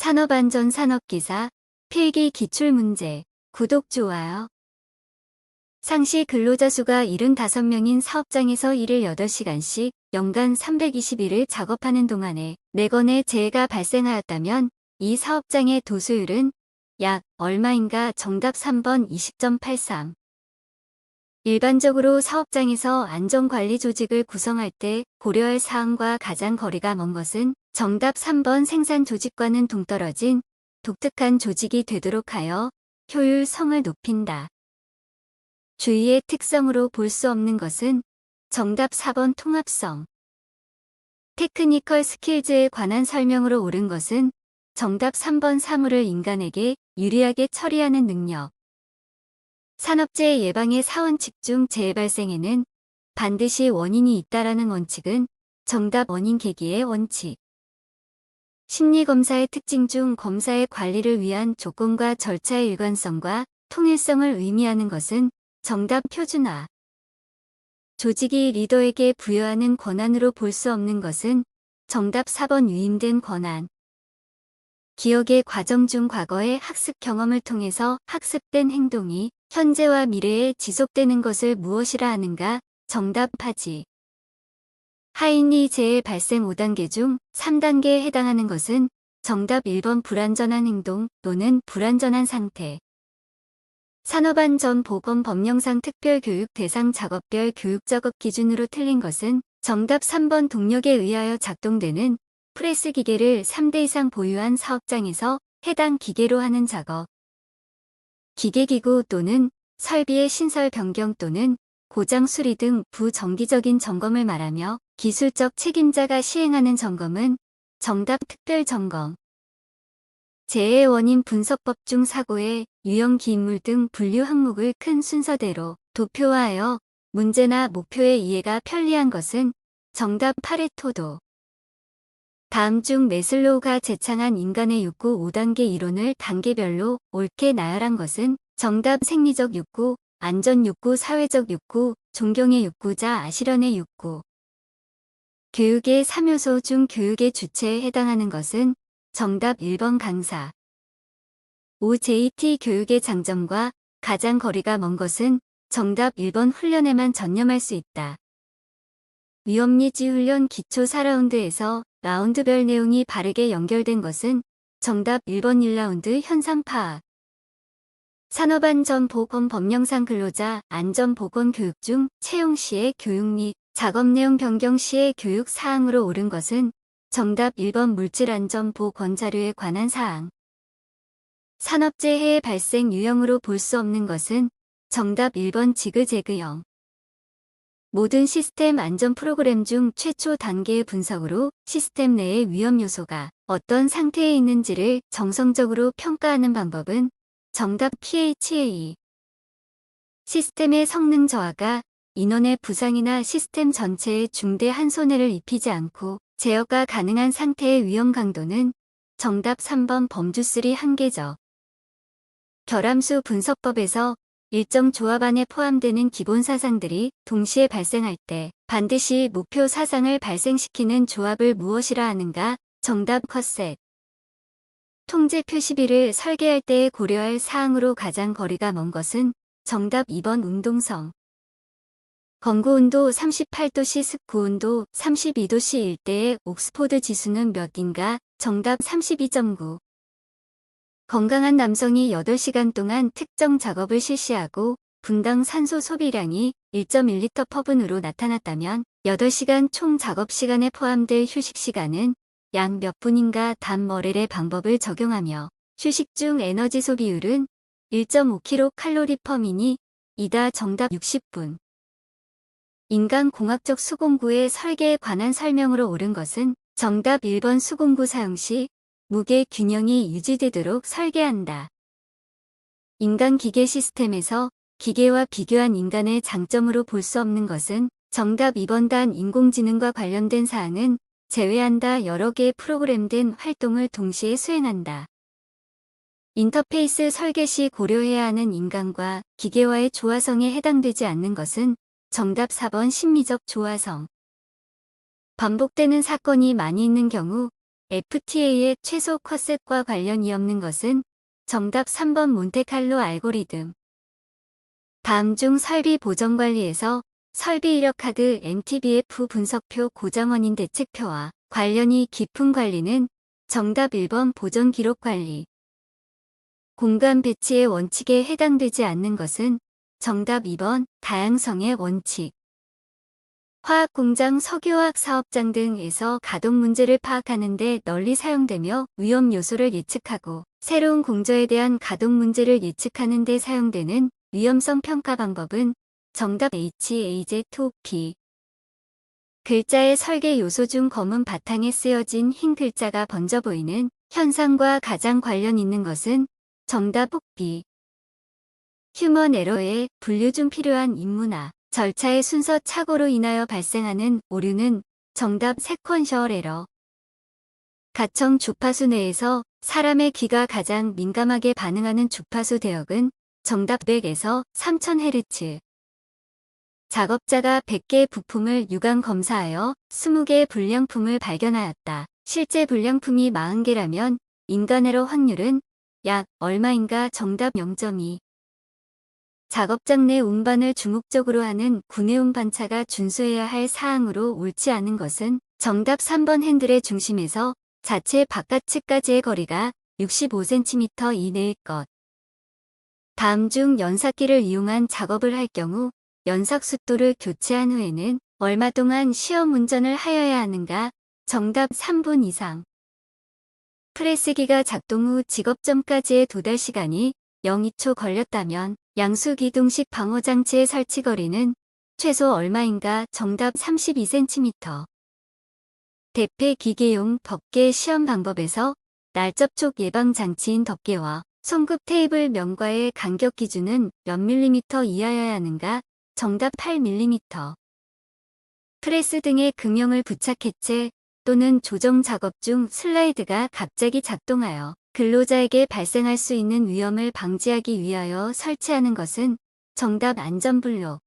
산업안전 산업기사 필기 기출문제. 구독, 좋아요. 상시 근로자 수가 75명인 사업장에서 일을 8시간씩 연간 320일을 작업하는 동안에 4건의 재해가 발생하였다면 이 사업장의 도수율은 약 얼마인가? 정답 3번 20.83. 일반적으로 사업장에서 안전관리 조직을 구성할 때 고려할 사항과 가장 거리가 먼 것은 정답 3번 생산 조직과는 동떨어진 독특한 조직이 되도록 하여 효율성을 높인다. 주의의 특성으로 볼 수 없는 것은 정답 4번 통합성. 테크니컬 스킬즈에 관한 설명으로 옳은 것은 정답 3번 사물을 인간에게 유리하게 처리하는 능력. 산업재해 예방의 4원칙 중 재해 발생에는 반드시 원인이 있다라는 원칙은 정답 원인 계기의 원칙. 심리검사의 특징 중 검사의 관리를 위한 조건과 절차의 일관성과 통일성을 의미하는 것은 정답 표준화. 조직이 리더에게 부여하는 권한으로 볼 수 없는 것은 정답 4번 위임된 권한. 기억의 과정 중 과거의 학습 경험을 통해서 학습된 행동이 현재와 미래에 지속되는 것을 무엇이라 하는가? 정답 파지. 하인리 재해 발생 5단계 중 3단계에 해당하는 것은 정답 1번 불안전한 행동 또는 불안전한 상태. 산업안전보건 법령상 특별교육 대상 작업별 교육작업 기준으로 틀린 것은 정답 3번 동력에 의하여 작동되는 프레스 기계를 3대 이상 보유한 사업장에서 해당 기계로 하는 작업. 기계기구 또는 설비의 신설 변경 또는 고장 수리 등 부정기적인 점검을 말하며 기술적 책임자가 시행하는 점검은 정답 특별점검. 재해 원인 분석법 중 사고의 유형 기인물 등 분류 항목을 큰 순서대로 도표화하여 문제나 목표의 이해가 편리한 것은 정답 파레토도. 다음 중 매슬로우가 제창한 인간의 욕구 5단계 이론을 단계별로 옳게 나열한 것은 정답 생리적 욕구, 안전 욕구, 사회적 욕구, 존경의 욕구자, 아실현의 욕구. 교육의 3요소 중 교육의 주체에 해당하는 것은 정답 1번 강사. OJT 교육의 장점과 가장 거리가 먼 것은 정답 1번 훈련에만 전념할 수 있다. 위험리지 훈련 기초 4라운드에서 라운드별 내용이 바르게 연결된 것은 정답 1번 1라운드 현상 파악. 산업안전보건 법령상 근로자 안전보건 교육 중 채용 시의 교육 및 작업 내용 변경 시의 교육 사항으로 옳은 것은 정답 1번 물질안전보건 자료에 관한 사항. 산업재해의 발생 유형으로 볼 수 없는 것은 정답 1번 지그재그형. 모든 시스템 안전 프로그램 중 최초 단계의 분석으로 시스템 내의 위험 요소가 어떤 상태에 있는지를 정성적으로 평가하는 방법은 정답 PHA. 시스템의 성능 저하가 인원의 부상이나 시스템 전체에 중대한 손해를 입히지 않고 제어가 가능한 상태의 위험 강도는 정답 3번 범주3 한계적. 결함수 분석법에서 일정 조합 안에 포함되는 기본 사상들이 동시에 발생할 때 반드시 목표 사상을 발생시키는 조합을 무엇이라 하는가? 정답 컷셋. 통제 표시비를 설계할 때에 고려할 사항으로 가장 거리가 먼 것은 정답 2번 운동성. 건고온도 38도씨 습고온도 32도씨 일대의 옥스포드 지수는 몇인가? 정답 32.9. 건강한 남성이 8시간 동안 특정 작업을 실시하고 분당 산소 소비량이 1.1리터/분으로 나타났다면 8시간 총 작업 시간에 포함될 휴식 시간은 약 몇 분인가? 답 머렐의 방법을 적용하며 휴식 중 에너지 소비율은 1.5kcal/min 이다. 정답 60분. 인간공학적 수공구의 설계에 관한 설명으로 옳은 것은 정답 1번 수공구 사용 시 무게 균형이 유지되도록 설계한다. 인간-기계 시스템에서 기계와 비교한 인간의 장점으로 볼 수 없는 것은 정답 2번 단 인공지능과 관련된 사항은 제외한다. 여러 개의 프로그램된 활동을 동시에 수행한다. 인터페이스 설계 시 고려해야 하는 인간과 기계와의 조화성에 해당되지 않는 것은 정답 4번 심리적 조화성. 반복되는 사건이 많이 있는 경우 FTA의 최소 컷셋과 관련이 없는 것은 정답 3번 몬테칼로 알고리즘. 다음 중 설비 보정 관리에서 설비 이력 카드 MTBF 분석표 고장 원인 대책표와 관련이 깊은 관리는 정답 1번 보정 기록 관리. 공간 배치의 원칙에 해당되지 않는 것은 정답 2번 다양성의 원칙. 화학공장, 석유화학 사업장 등에서 가동 문제를 파악하는 데 널리 사용되며 위험 요소를 예측하고 새로운 공조에 대한 가동 문제를 예측하는 데 사용되는 위험성 평가 방법은 정답 HAZ2P. 글자의 설계 요소 중 검은 바탕에 쓰여진 흰 글자가 번져 보이는 현상과 가장 관련 있는 것은 정답 B. 휴먼 에러의 분류 중 필요한 인문화, 절차의 순서 착오로 인하여 발생하는 오류는 정답 세퀀셜 에러. 가청 주파수 내에서 사람의 귀가 가장 민감하게 반응하는 주파수 대역은 정답 100에서 3000Hz. 작업자가 100개의 부품을 유관 검사하여 20개의 불량품을 발견하였다. 실제 불량품이 40개라면 인간 에러 확률은 약 얼마인가? 정답 0.2. 작업장 내 운반을 주목적으로 하는 구내 운반차가 준수해야 할 사항으로 옳지 않은 것은 정답 3번 핸들의 중심에서 자체 바깥측까지의 거리가 65cm 이내일 것. 다음 중 연삭기를 이용한 작업을 할 경우 연삭 숫도를 교체한 후에는 얼마 동안 시험 운전을 하여야 하는가? 정답 3분 이상. 프레스기가 작동 후 직업점까지의 도달 시간이 0.2초 걸렸다면 양수 기둥식 방어장치의 설치 거리는 최소 얼마인가? 정답 32cm. 대패 기계용 덮개 시험 방법에서 날 접촉 예방 장치인 덮개와 손급 테이블 면과의 간격 기준은 몇 밀리미터 이하여야 하는가? 정답 8mm. 프레스 등의 금형을 부착 해체 또는 조정 작업 중 슬라이드가 갑자기 작동하여 근로자에게 발생할 수 있는 위험을 방지하기 위하여 설치하는 것은 정답 안전블록.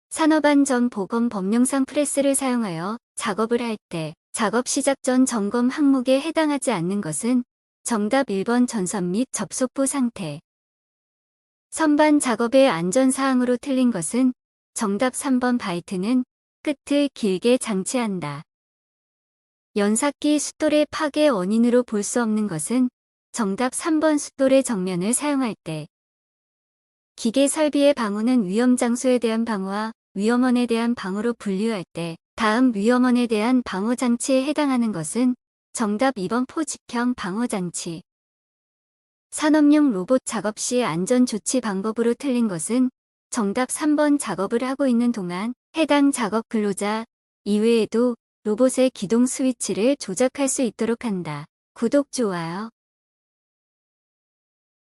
산업안전 보건 법령상 프레스를 사용하여 작업을 할 때 작업 시작 전 점검 항목에 해당하지 않는 것은 정답 1번 전선 및 접속부 상태. 선반 작업의 안전사항으로 틀린 것은 정답 3번 바이트는 끝을 길게 장치한다. 연삭기 숫돌의 파괴 원인으로 볼 수 없는 것은 정답 3번 숫돌의 정면을 사용할 때. 기계 설비의 방호는 위험 장소에 대한 방호와 위험원에 대한 방호로 분류할 때 다음 위험원에 대한 방호 장치에 해당하는 것은 정답 2번 포집형 방호 장치. 산업용 로봇 작업 시 안전 조치 방법으로 틀린 것은 정답 3번 작업을 하고 있는 동안 해당 작업 근로자 이외에도 로봇의 기동 스위치를 조작할 수 있도록 한다. 구독, 좋아요.